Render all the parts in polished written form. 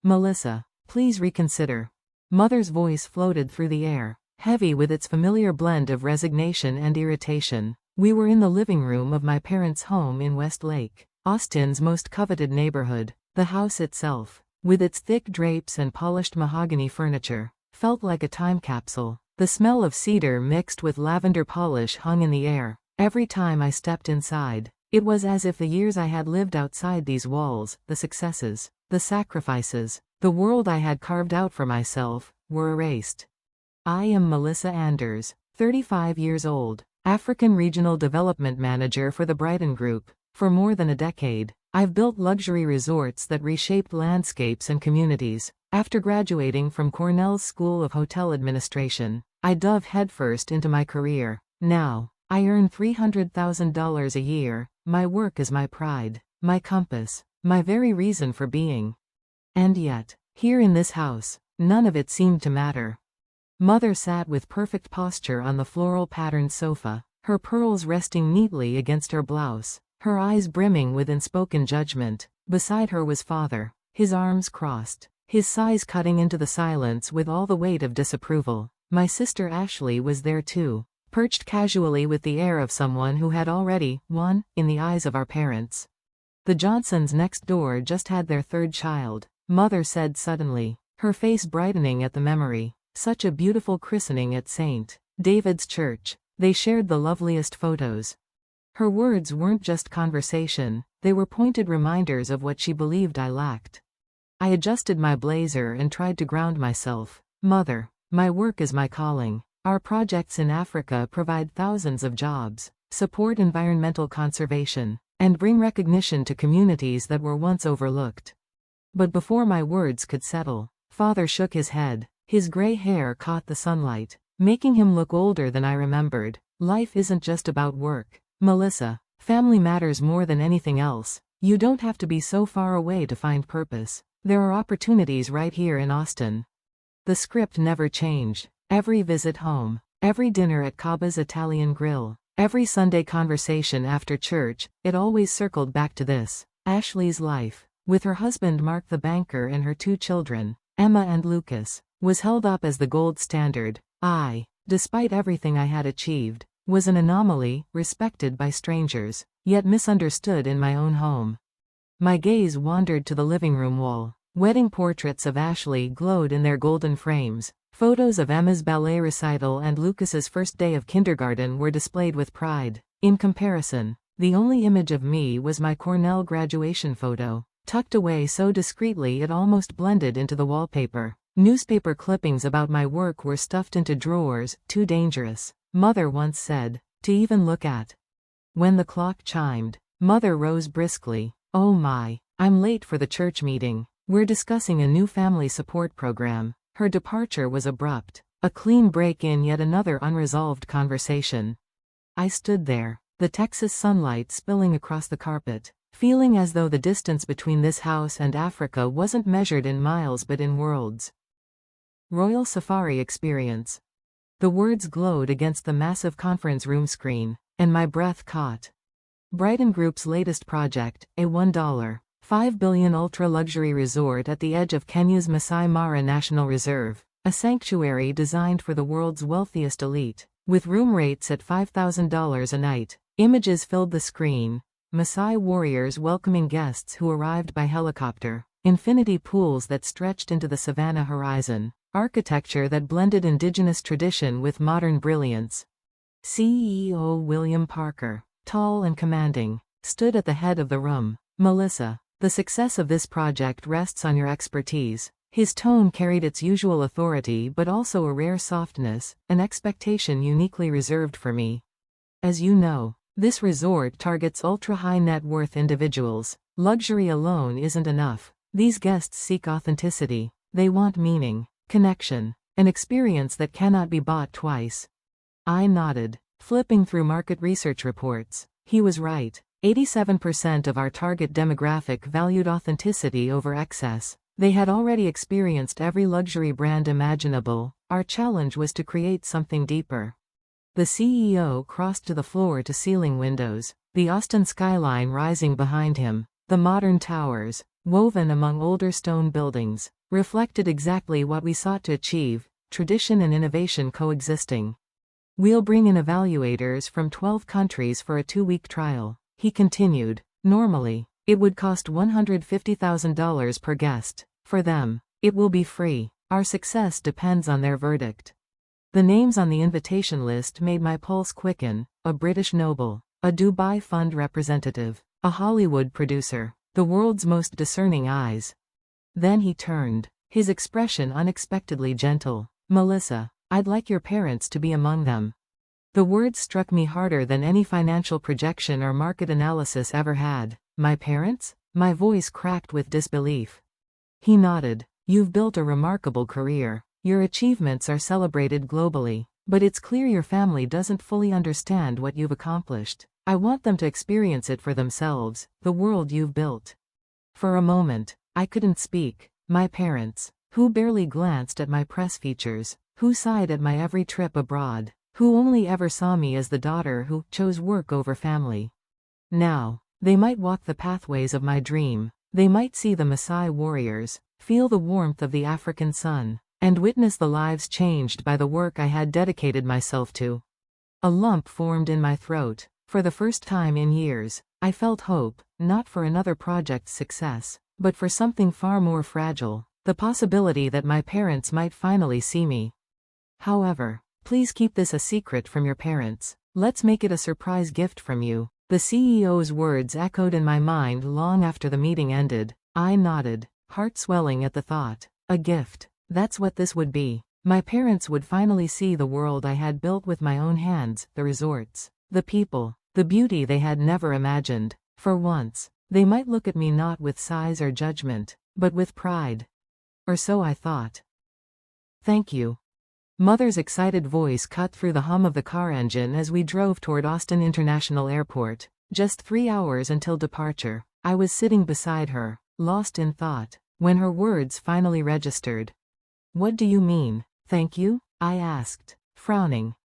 Melissa, please reconsider. Mother's voice floated through the air, heavy with its familiar blend of resignation and irritation. We were in the living room of my parents' home in Westlake, Austin's most coveted neighborhood. The house itself, with its thick drapes and polished mahogany furniture, felt like a time capsule. The smell of cedar mixed with lavender polish hung in the air. Every time I stepped inside, it was as if the years I had lived outside these walls, the successes, the sacrifices, the world I had carved out for myself, were erased. I am Melissa Anders, 35 years old, African Regional Development Manager for the Brighton Group. For more than a decade, I've built luxury resorts that reshaped landscapes and communities. After graduating from Cornell's School of Hotel Administration, I dove headfirst into my career. Now, I earn $300,000 a year. My work is my pride, my compass, my very reason for being. And yet, here in this house, none of it seemed to matter. Mother sat with perfect posture on the floral-patterned sofa, her pearls resting neatly against her blouse, her eyes brimming with unspoken judgment. Beside her was father, his arms crossed, his sighs cutting into the silence with all the weight of disapproval. My sister Ashley was there too, perched casually with the air of someone who had already won in the eyes of our parents. The Johnsons next door just had their third child, Mother said suddenly, her face brightening at the memory. Such a beautiful christening at St. David's Church. They shared the loveliest photos. Her words weren't just conversation, they were pointed reminders of what she believed I lacked. I adjusted my blazer and tried to ground myself. Mother, my work is my calling. Our projects in Africa provide thousands of jobs, support environmental conservation, and bring recognition to communities that were once overlooked. But before my words could settle, Father shook his head. His gray hair caught the sunlight, making him look older than I remembered. Life isn't just about work, Melissa. Family matters more than anything else. You don't have to be so far away to find purpose. There are opportunities right here in Austin. The script never changed. Every visit home, every dinner at Kaba's Italian Grill, every Sunday conversation after church, it always circled back to this. Ashley's life, with her husband Mark the banker and her two children, Emma and Lucas, was held up as the gold standard. I, despite everything I had achieved, was an anomaly, respected by strangers, yet misunderstood in my own home. My gaze wandered to the living room wall. Wedding portraits of Ashley glowed in their golden frames. Photos of Emma's ballet recital and Lucas's first day of kindergarten were displayed with pride. In comparison, the only image of me was my Cornell graduation photo, tucked away so discreetly it almost blended into the wallpaper. Newspaper clippings about my work were stuffed into drawers, too dangerous, Mother once said, to even look at. When the clock chimed, Mother rose briskly. Oh my, I'm late for the church meeting. We're discussing a new family support program. Her departure was abrupt, a clean break in yet another unresolved conversation. I stood there, the Texas sunlight spilling across the carpet, feeling as though the distance between this house and Africa wasn't measured in miles but in worlds. Royal Safari Experience. The words glowed against the massive conference room screen, and my breath caught. Brighton Group's latest project, a $1.5 billion ultra-luxury resort at the edge of Kenya's Masai Mara National Reserve, a sanctuary designed for the world's wealthiest elite, with room rates at $5,000 a night. Images filled the screen, Maasai warriors welcoming guests who arrived by helicopter, infinity pools that stretched into the savanna horizon, architecture that blended indigenous tradition with modern brilliance. CEO William Parker, tall and commanding, stood at the head of the room. Melissa, the success of this project rests on your expertise. His tone carried its usual authority but also a rare softness, an expectation uniquely reserved for me. As you know, this resort targets ultra-high net worth individuals. Luxury alone isn't enough. These guests seek authenticity. They want meaning, connection, an experience that cannot be bought twice. I nodded, flipping through market research reports. He was right. 87% of our target demographic valued authenticity over excess. They had already experienced every luxury brand imaginable. Our challenge was to create something deeper. The CEO crossed to the floor-to-ceiling windows, the Austin skyline rising behind him, the modern towers, woven among older stone buildings, reflected exactly what we sought to achieve, tradition and innovation coexisting. We'll bring in evaluators from 12 countries for a 2-week trial, he continued. Normally, it would cost $150,000 per guest. For them, it will be free. Our success depends on their verdict. The names on the invitation list made my pulse quicken: a British noble, a Dubai fund representative, a Hollywood producer, the world's most discerning eyes. Then he turned, his expression unexpectedly gentle. Melissa, I'd like your parents to be among them. The words struck me harder than any financial projection or market analysis ever had. My parents? My voice cracked with disbelief. He nodded. You've built a remarkable career. Your achievements are celebrated globally, but it's clear your family doesn't fully understand what you've accomplished. I want them to experience it for themselves, the world you've built. For a moment, I couldn't speak. My parents, who barely glanced at my press features, who sighed at my every trip abroad, who only ever saw me as the daughter who chose work over family. Now, they might walk the pathways of my dream, they might see the Maasai warriors, feel the warmth of the African sun, and witness the lives changed by the work I had dedicated myself to. A lump formed in my throat. For the first time in years, I felt hope, not for another project's success, but for something far more fragile, the possibility that my parents might finally see me. However, please keep this a secret from your parents. Let's make it a surprise gift from you. The CEO's words echoed in my mind long after the meeting ended. I nodded, heart swelling at the thought. A gift. That's what this would be. My parents would finally see the world I had built with my own hands, the resorts, the people, the beauty they had never imagined. For once, they might look at me not with sighs or judgment, but with pride. Or so I thought. Thank you. Mother's excited voice cut through the hum of the car engine as we drove toward Austin International Airport. Just 3 hours until departure. I was sitting beside her, lost in thought, when her words finally registered. What do you mean, thank you? I asked, frowning.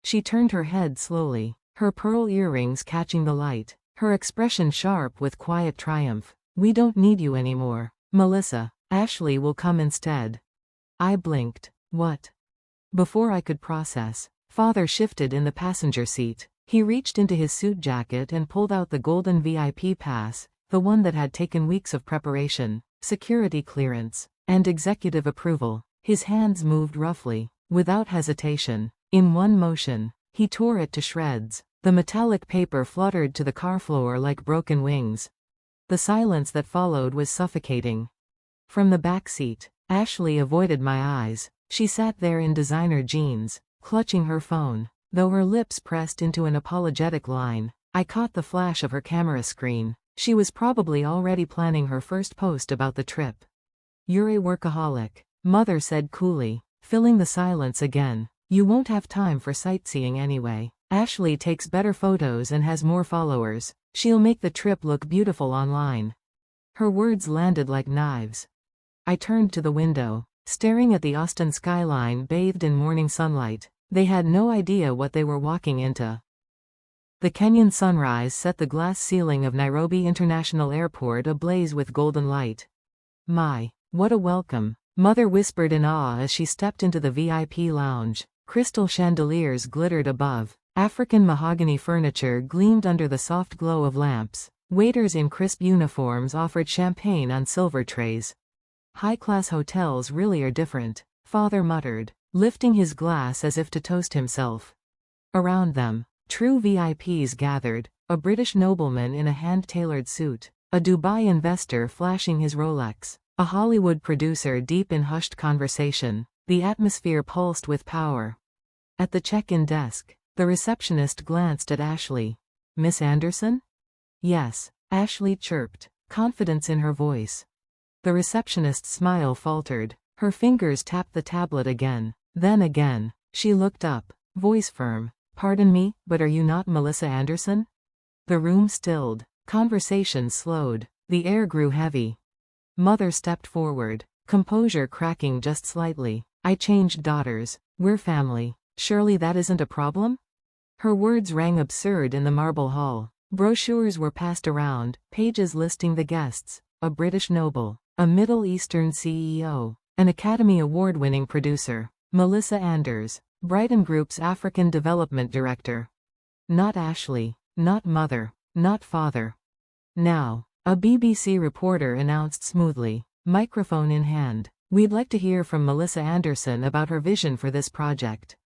She turned her head slowly, her pearl earrings catching the light, her expression sharp with quiet triumph. We don't need you anymore, Melissa. Ashley will come instead. I blinked. What? Before I could process, Father shifted in the passenger seat. He reached into his suit jacket and pulled out the golden VIP pass, the one that had taken weeks of preparation, security clearance, and executive approval. His hands moved roughly, without hesitation. In one motion, he tore it to shreds. The metallic paper fluttered to the car floor like broken wings. The silence that followed was suffocating. From the back seat, Ashley avoided my eyes. She sat there in designer jeans, clutching her phone. Though her lips pressed into an apologetic line, I caught the flash of her camera screen. She was probably already planning her first post about the trip. You're a workaholic, Mother said coolly, filling the silence again. You won't have time for sightseeing anyway. Ashley takes better photos and has more followers. She'll make the trip look beautiful online. Her words landed like knives. I turned to the window, staring at the Austin skyline bathed in morning sunlight. They had no idea what they were walking into. The Kenyan sunrise set the glass ceiling of Nairobi International Airport ablaze with golden light. My, what a welcome, Mother whispered in awe as she stepped into the VIP lounge. Crystal chandeliers glittered above. African mahogany furniture gleamed under the soft glow of lamps. Waiters in crisp uniforms offered champagne on silver trays. High-class hotels really are different, Father muttered, lifting his glass as if to toast himself. Around them, true VIPs gathered, a British nobleman in a hand-tailored suit, a Dubai investor flashing his Rolex, a Hollywood producer deep in hushed conversation. The atmosphere pulsed with power. At the check-in desk, the receptionist glanced at Ashley. Miss Anderson? Yes, Ashley chirped, confidence in her voice. The receptionist's smile faltered. Her fingers tapped the tablet again. Then again, she looked up, voice firm. Pardon me, but are you not Melissa Anderson? The room stilled. Conversation slowed. The air grew heavy. Mother stepped forward, composure cracking just slightly. I changed daughters. We're family. Surely that isn't a problem? Her words rang absurd in the marble hall. Brochures were passed around, pages listing the guests, a British noble, a Middle Eastern CEO, an Academy Award-winning producer. Melissa Anders, Brighton Group's African Development Director. Not Ashley, not mother, not father. Now, a BBC reporter announced smoothly, microphone in hand, "We'd like to hear from Melissa Anderson about her vision for this project."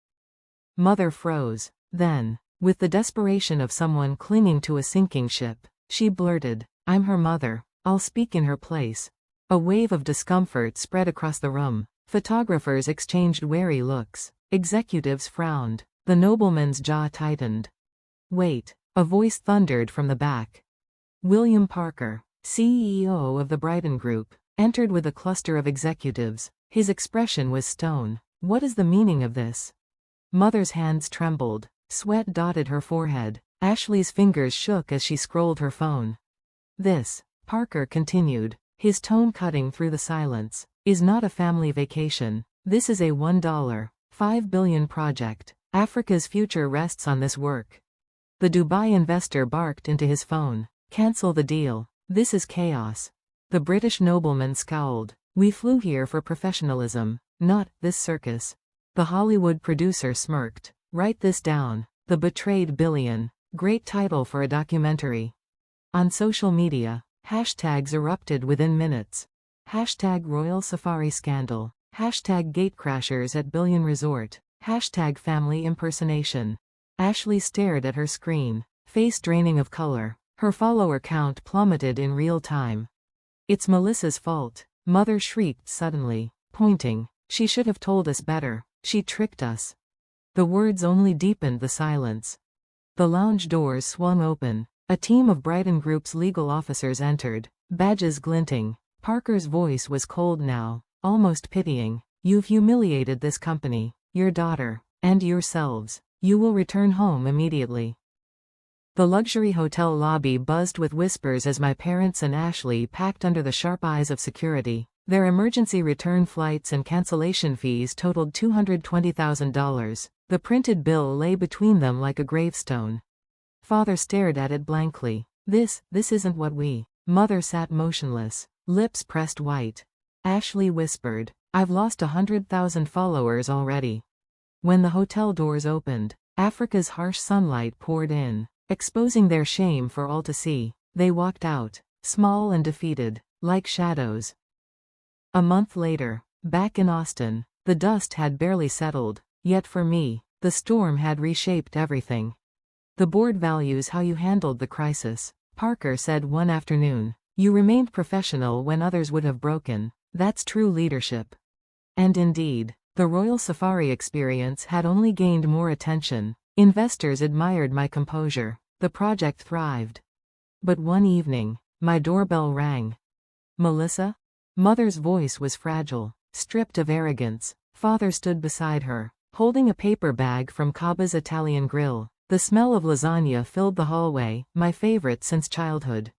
Mother froze. Then, with the desperation of someone clinging to a sinking ship, she blurted, "I'm her mother. I'll speak in her place." A wave of discomfort spread across the room. Photographers exchanged wary looks. Executives frowned. The nobleman's jaw tightened. "Wait," a voice thundered from the back. William Parker, CEO of the Brighton Group, entered with a cluster of executives. His expression was stone. "What is the meaning of this?" Mother's hands trembled. Sweat dotted her forehead. Ashley's fingers shook as she scrolled her phone. "This," Parker continued, his tone cutting through the silence, "is not a family vacation. This is a $1.5 billion project. Africa's future rests on this work." The Dubai investor barked into his phone, "Cancel the deal. This is chaos." The British nobleman scowled. "We flew here for professionalism, not this circus." The Hollywood producer smirked. "Write this down. The Betrayed Billion. Great title for a documentary." On social media, hashtags erupted within minutes. Hashtag Royal Safari Scandal. Hashtag Gatecrashers at Billion Resort. Hashtag Family Impersonation. Ashley stared at her screen, face draining of color. Her follower count plummeted in real time. "It's Melissa's fault," Mother shrieked suddenly, pointing. "She should have told us better. She tricked us." The words only deepened the silence. The lounge doors swung open. A team of Brighton Group's legal officers entered, badges glinting. Parker's voice was cold now, almost pitying. "You've humiliated this company, your daughter, and yourselves. You will return home immediately." The luxury hotel lobby buzzed with whispers as my parents and Ashley packed under the sharp eyes of security. Their emergency return flights and cancellation fees totaled $220,000. The printed bill lay between them like a gravestone. Father stared at it blankly. This isn't what we." Mother sat motionless, lips pressed white. Ashley whispered, "I've lost 100,000 followers already." When the hotel doors opened, Africa's harsh sunlight poured in, exposing their shame for all to see. They walked out, small and defeated, like shadows. A month later, back in Austin, the dust had barely settled, yet for me, the storm had reshaped everything. "The board values how you handled the crisis," Parker said one afternoon. "You remained professional when others would have broken. That's true leadership." And indeed, the Royal Safari experience had only gained more attention. Investors admired my composure. The project thrived. But one evening, my doorbell rang. "Melissa?" Mother's voice was fragile, stripped of arrogance. Father stood beside her, holding a paper bag from Caba's Italian grill. The smell of lasagna filled the hallway, my favorite since childhood.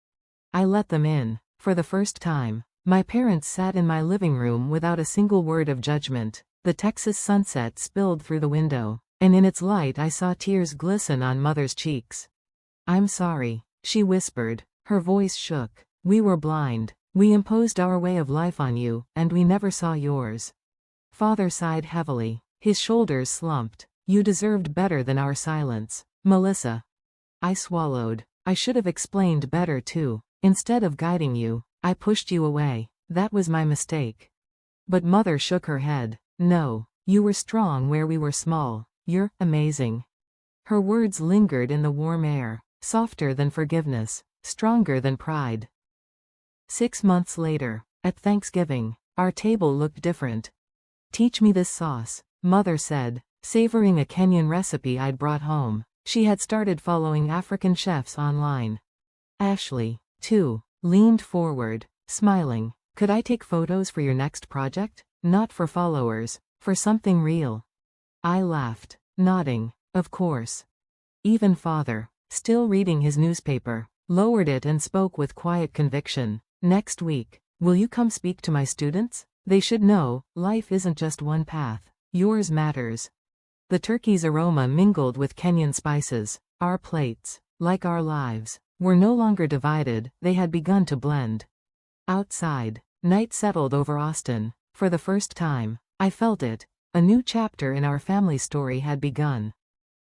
I let them in. For the first time, my parents sat in my living room without a single word of judgment. The Texas sunset spilled through the window, and in its light I saw tears glisten on Mother's cheeks. "I'm sorry," she whispered. Her voice shook. "We were blind. We imposed our way of life on you, and we never saw yours." Father sighed heavily. His shoulders slumped. "You deserved better than our silence, Melissa." I swallowed. I should have explained better too. Instead of guiding you, I pushed you away. That was my mistake. But Mother shook her head. "No, you were strong where we were small. You're amazing." Her words lingered in the warm air, softer than forgiveness, stronger than pride. 6 months later, at Thanksgiving, our table looked different. "Teach me this sauce," Mother said, savoring a Kenyan recipe I'd brought home. She had started following African chefs online. Ashley, too, leaned forward, smiling. "Could I take photos for your next project? Not for followers, for something real." I laughed, nodding. "Of course." Even Father, still reading his newspaper, lowered it and spoke with quiet conviction. "Next week, will you come speak to my students? They should know, life isn't just one path. Yours matters." The turkey's aroma mingled with Kenyan spices. Our plates, like our lives, were no longer divided, they had begun to blend. Outside, night settled over Austin. For the first time, I felt it. A new chapter in our family story had begun.